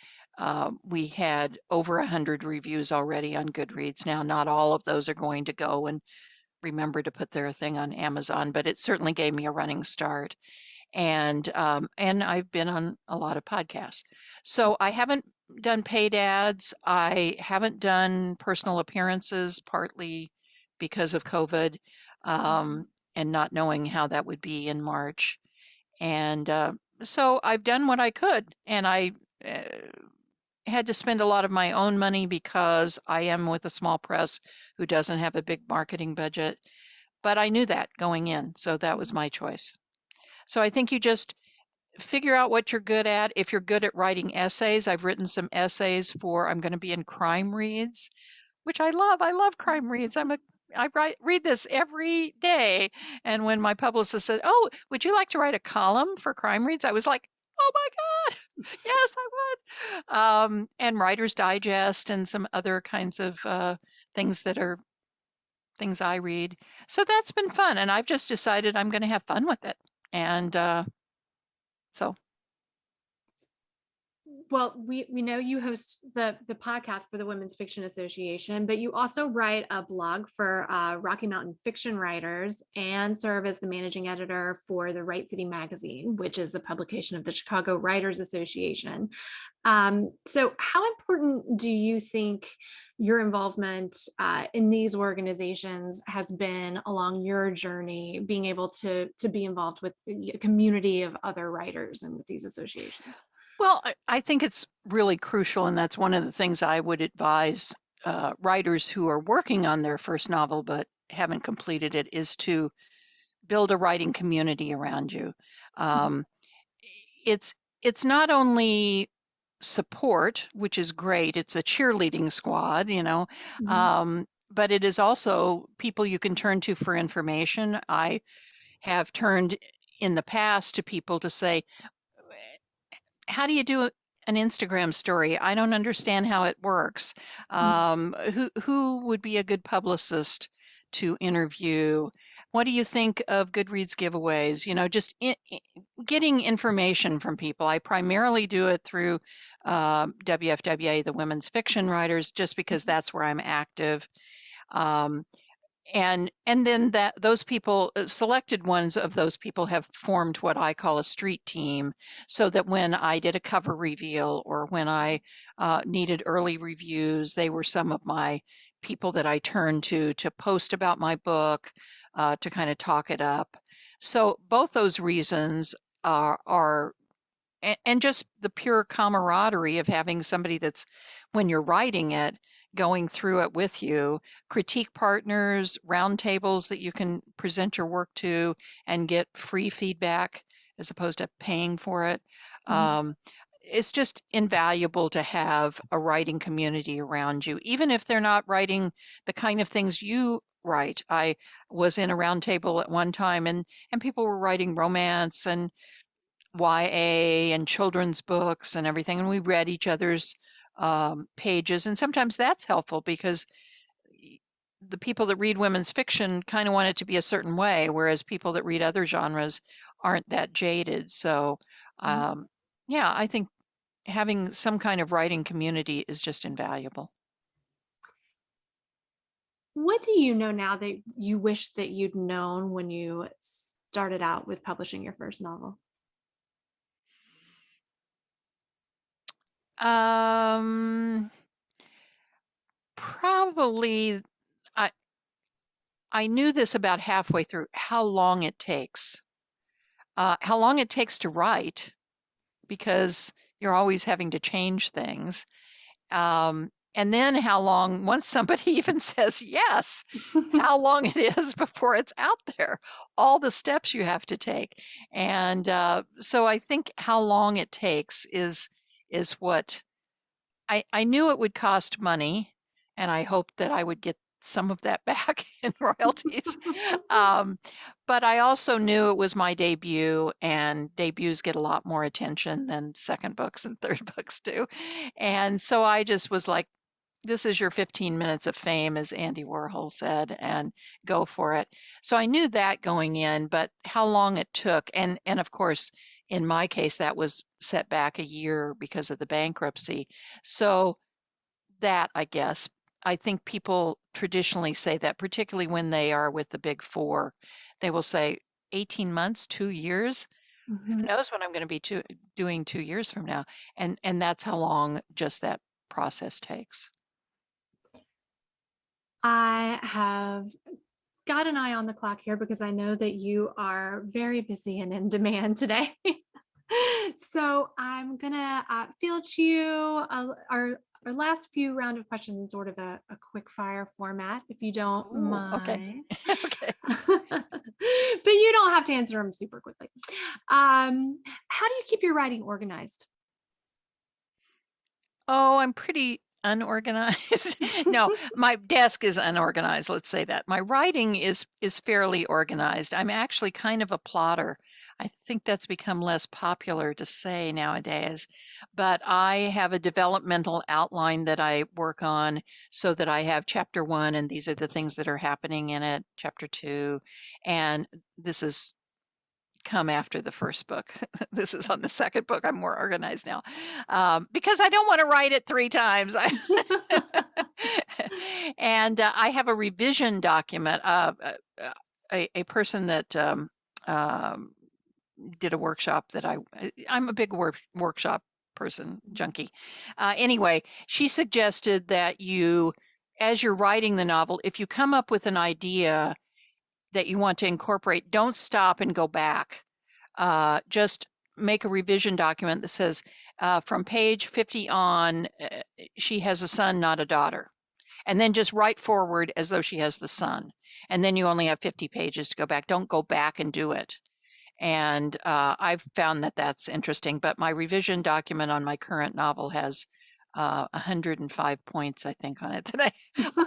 we had over 100 reviews already on Goodreads. Now, not all of those are going to go and remember to put their thing on Amazon, but it certainly gave me a running start. And I've been on a lot of podcasts. So I haven't done paid ads. I haven't done personal appearances, partly because of COVID, Mhm. and not knowing how that would be in March. And so I've done what I could, and I uh, had to spend a lot of my own money because I am with a small press who doesn't have a big marketing budget. But I knew that going in, so that was Mhm. my choice. So I think you just figure out what you're good at. If you're good at writing essays, I've written some essays I'm going to be in crime reads, which I love. I love crime reads. Read this every day. And when my publicist said, "Oh, would you like to write a column for crime reads?" I was like, "Oh my God, yes, I would." And Writer's Digest and some other kinds of things that are things I read. So that's been fun, and I've just decided I'm going to have fun with it. And so Well, we know you host the podcast for the Women's Fiction Association, but you also write a blog for Rocky Mountain fiction writers and serve as the managing editor for the Write City magazine, which is the publication of the Chicago Writers Association. So, how important do you think your involvement in these organizations has been along your journey, being able to be involved with a community of other writers and with these associations? well, I think it's really crucial, and that's one of the things I would advise writers who are working on their first novel but haven't completed it, is to build a writing community around you. Um, it's it's not only support, which is great. It's a cheerleading squad, Mhm. but it is also people you can turn to for information. I have turned in the past to people to say, how do you do an Instagram story? I don't understand how it works. Who would be a good publicist to interview? What do you think of Goodreads giveaways? Just getting information from people. I primarily do it through WFWA, the Women's Fiction Writers, just because that's where I'm active. Um, and then that those people, selected ones of those people, have formed what I call a street team, so that when I did a cover reveal or when I needed early reviews, they were some of my people that I turned to post about my book, to kind of talk it up. So both those reasons are and just the pure camaraderie of having somebody that's, when you're writing it, going through it with you, critique partners, roundtables that you can present your work to and get free feedback as opposed to paying for it. Mhm. It's just invaluable to have a writing community around you, even if they're not writing the kind of things you write. I was in a roundtable at one time, and people were writing romance and YA and children's books and everything, and we read each other's pages. And sometimes that's helpful because the people that read women's fiction kind of want it to be a certain way, whereas people that read other genres aren't that jaded. So, Mhm. um, yeah, I think having some kind of writing community is just invaluable. What do you know now that you wish that you'd known when you started out with publishing your first novel? Um, Probably I I knew this about halfway through, how long it takes. How long it takes to write, because you're always having to change things. And then how long, once somebody even says yes, how long it is before it's out there, all the steps you have to take. And so I think how long it takes is what I knew it would cost money, and I hoped that I would get some of that back in royalties. Um, but I also knew it was my debut, and debuts get a lot more attention than second books and third books do. And so I just was like, this is your 15 minutes of fame, as Andy Warhol said, and go for it. So I knew that going in, but how long it took, and of course, in my case, that was set back a year because of the bankruptcy. So that, I guess, I think people traditionally say that, particularly when they are with the big four, they will say 18 months, 2 years. Who Mhm. knows what I'm going to be doing 2 years from now? And that's how long just that process takes. I have got an eye on the clock here because I know that you are very busy and in demand today. So I'm gonna field you our last few round of questions in sort of a quick fire format, if you don't Oh, okay. mind. Okay. But you don't have to answer them super quickly. How do you keep your writing organized? Oh, I'm pretty unorganized. No, my desk is unorganized, let's say that. My writing is fairly organized. I'm actually kind of a plotter. I think that's become less popular to say nowadays, but I have a developmental outline that I work on, so that I have chapter one, and these are the things that are happening in it, chapter two, and this is come after the first book. This is on the second book. I'm more organized now, because I don't want to write it three times. And I have a revision document. A person that um, did a workshop that I'm a big workshop person, junkie. Anyway, she suggested that you, as you're writing the novel, if you come up with an idea that you want to incorporate, don't stop and go back. Just make a revision document that says, from page 50 on, she has a son, not a daughter. And then just write forward as though she has the son. And then you only have 50 pages to go back. Don't go back and do it. And I've found that that's interesting. But my revision document on my current novel has 105 points, I think, on it that I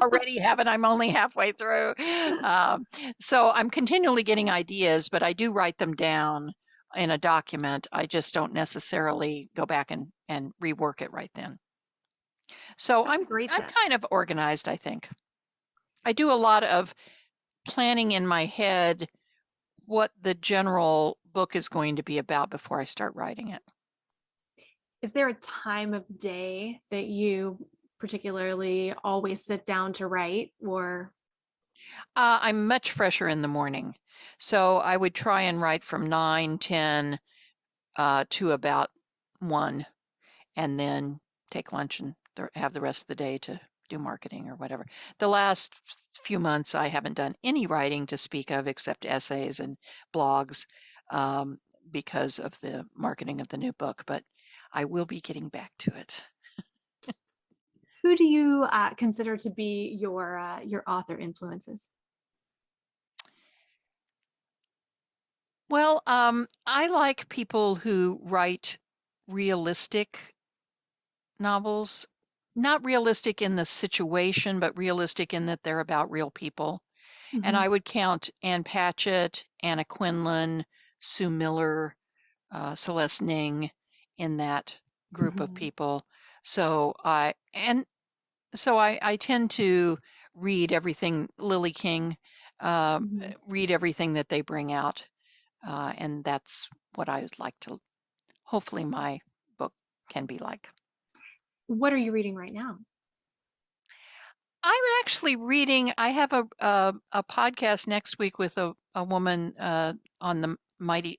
already have, and I'm only halfway through. So I'm continually getting ideas, but I do write them down in a document. I just don't necessarily go back and rework it right then. So That's a great I'm tip. kind of organized, I think. I do a lot of planning in my head what the general book is going to be about before I start writing it. Is there a time of day that you particularly always sit down to write, or? I'm much fresher in the morning. So I would try and write from 9, 10 to about 1, and then take lunch and have the rest of the day to do marketing or whatever. The last few months, I haven't done any writing to speak of except essays and blogs because of the marketing of the new book, but I will be getting back to it. Who do you consider to be your author influences? Well, I like people who write realistic novels, not realistic in the situation, but realistic in that they're about real people. And Mm-hmm. I would count Ann Patchett, Anna Quinlan, Sue Miller, Celeste Ning in that group of Mm-hmm. people. So I tend to read everything Lily King, Mm-hmm. read everything that they bring out, and that's what I would like to. Hopefully, my book can be like. What are you reading right now? I'm actually reading. I have a podcast next week with a woman on the Mighty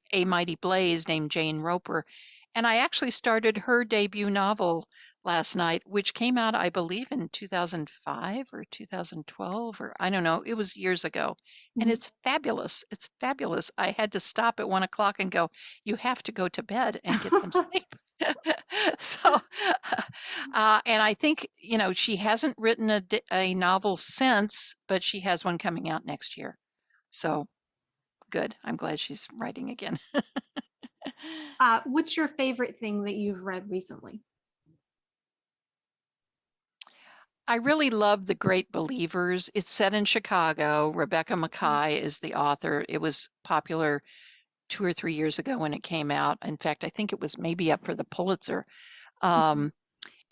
Blaze named Jane Roper, and I actually started her debut novel last night, which came out, I believe, in 2005 or 2012, or I don't know. It was years ago, and Mhm. it's fabulous. It's fabulous. I had to stop at 1 o'clock and go, "You have to go to bed and get some sleep." So, and I think, she hasn't written a novel since, but she has one coming out next year. So good. I'm glad she's writing again. What's your favorite thing that you've read recently? I really love The Great Believers. It's set in Chicago. Rebecca Makkai is the author. It was popular 2 or 3 years ago when it came out. In fact, I think it was maybe up for the Pulitzer. Mhm. Um,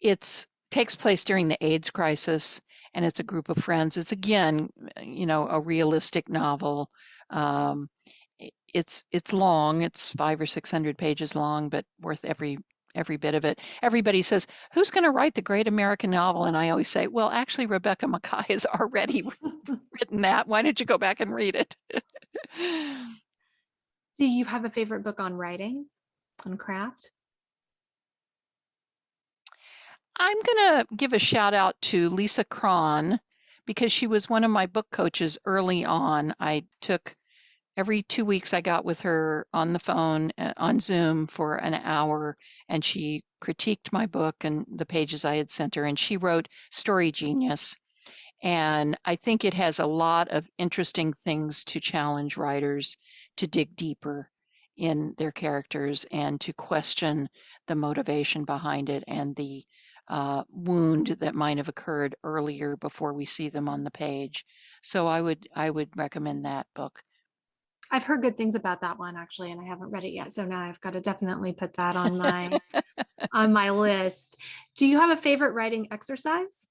It's takes place during the AIDS crisis, and it's a group of friends. It's again, a realistic novel. Um, it's long. It's 500 or 600 pages long, but worth every bit of it. Everybody says, "Who's going to write the great American novel?" And I always say, "Well, actually, Rebecca Makkai has already written that. Why don't you go back and read it?" Do you have a favorite book on writing, on craft? I'm going to give a shout out to Lisa Cron because she was one of my book coaches early on. I took every 2 weeks, I got with her on the phone on Zoom for an hour, and she critiqued my book and the pages I had sent her. And she wrote Story Genius. And I think it has a lot of interesting things to challenge writers to dig deeper in their characters and to question the motivation behind it and the wound that might have occurred earlier before we see them on the page. So I would recommend that book. I've heard good things about that one actually, and I haven't read it yet. So now I've got to definitely put that on my list. Do you have a favorite writing exercise?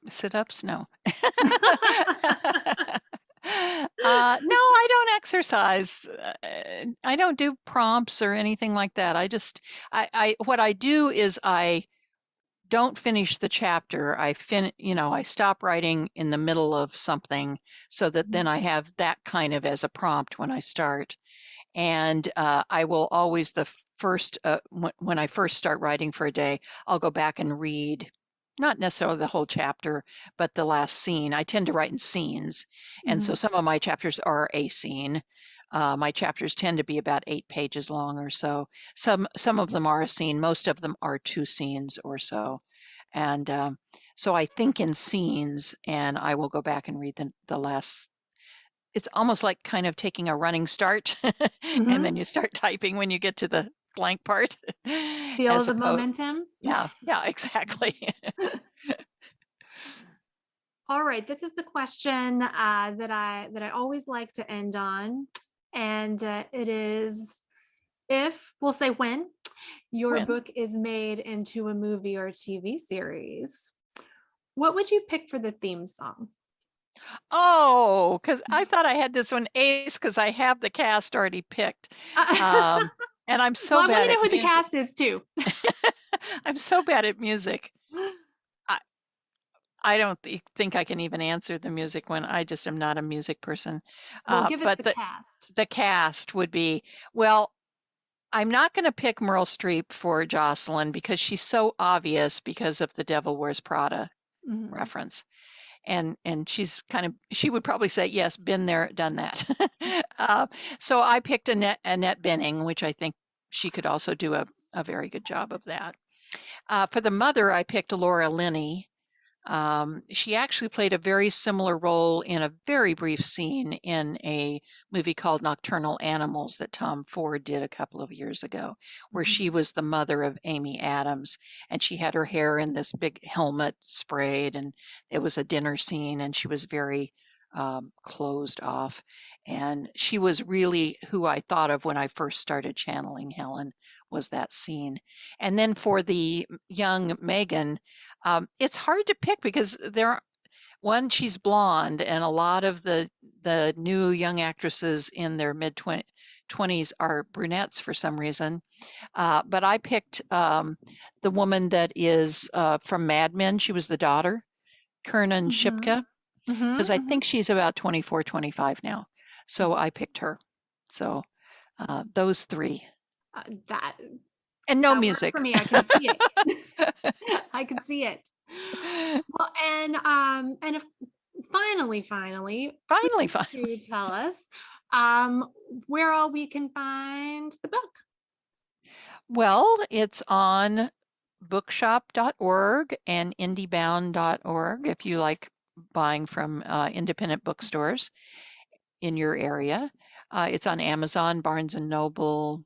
Sit-ups? No. No, I don't exercise. I don't do prompts or anything like that. What I do is I don't finish the chapter. I stop writing in the middle of something so that then I have that kind of as a prompt when I start. And I will always when I first start writing for a day, I'll go back and read not necessarily the whole chapter, but the last scene. I tend to write in scenes, and so Mhm. some of my chapters are a scene. My chapters tend to be about 8 pages long or so. Some of them are a scene. Most of them are 2 scenes or so. And so I think in scenes, and I will go back and read the last. It's almost like kind of taking a running start, and Mhm. then you start typing when you get to the blank part, Feel as the opposed. momentum. Yeah, yeah, exactly. All right, this is the question that I always like to end on, and it is, if we'll say when your When? book is made into a movie or TV series, what would you pick for the theme song? Oh, because I thought I had this one ace because I have the cast already picked. Well, Um, and I'm so I want bad to know at who the music. cast is too. I'm so bad at music. I, I don't think I can even answer the music one. I just am not a music person. Well, give us But the cast. the cast would be, well, I'm not going to pick Meryl Streep for Jocelyn because she's so obvious because of the Devil Wears Prada Mhm. reference. And she would probably say, yes, been there, done that. uh, so I picked Annette Bening, which I think she could also do a very good job of that. For the mother, I picked Laura Linney. She actually played a very similar role in a very brief scene in a movie called Nocturnal Animals that Tom Ford did a couple of years ago, where she Mhm. was the mother of Amy Adams, and she had her hair in this big helmet sprayed, and it was a dinner scene, and she was very closed off. And she was really who I thought of when I first started channeling Helen, was that scene. And then for the young Megan, it's hard to pick because she's blonde, and a lot of the new young actresses in their mid 20s are brunettes for some reason. But I picked the woman that is from Mad Men. She was the daughter, Kernan Mhm. Shipka, because Mhm. I Mhm. think she's about 24, 25 now. So I picked her. So those three, That and no that works for music. me. I can see it. I can see it. Well, and if finally, Finally, please finally. do tell us um where all we can find the book. Well, it's on bookshop.org and indiebound.org if you like buying from independent bookstores in your area. It's on Amazon, Barnes and Noble,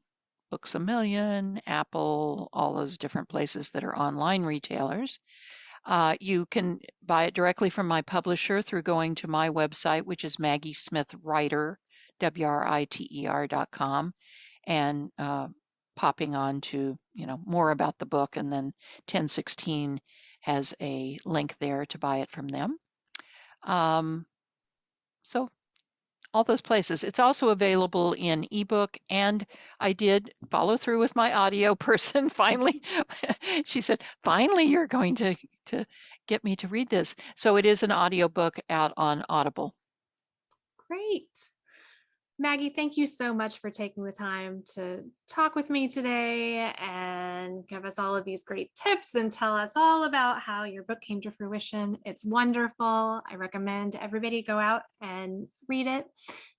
Books a Million, Apple, all those different places that are online retailers. You can buy it directly from my publisher through going to my website, which is Maggie Smith Writer, WRITER.com, and popping on to more about the book, and then 1016 has a link there to buy it from them. So all those places. It's also available in ebook, and I did follow through with my audio person. Finally, she said, "Finally, you're going to get me to read this." So it is an audiobook out on Audible. Great. Maggie, thank you so much for taking the time to talk with me today and give us all of these great tips and tell us all about how your book came to fruition. It's wonderful. I recommend everybody go out and read it.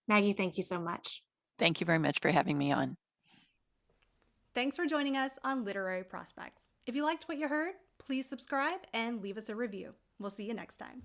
Maggie, thank you so much. Thank you very much for having me on. Thanks for joining us on Literary Prospects. If you liked what you heard, please subscribe and leave us a review. We'll see you next time.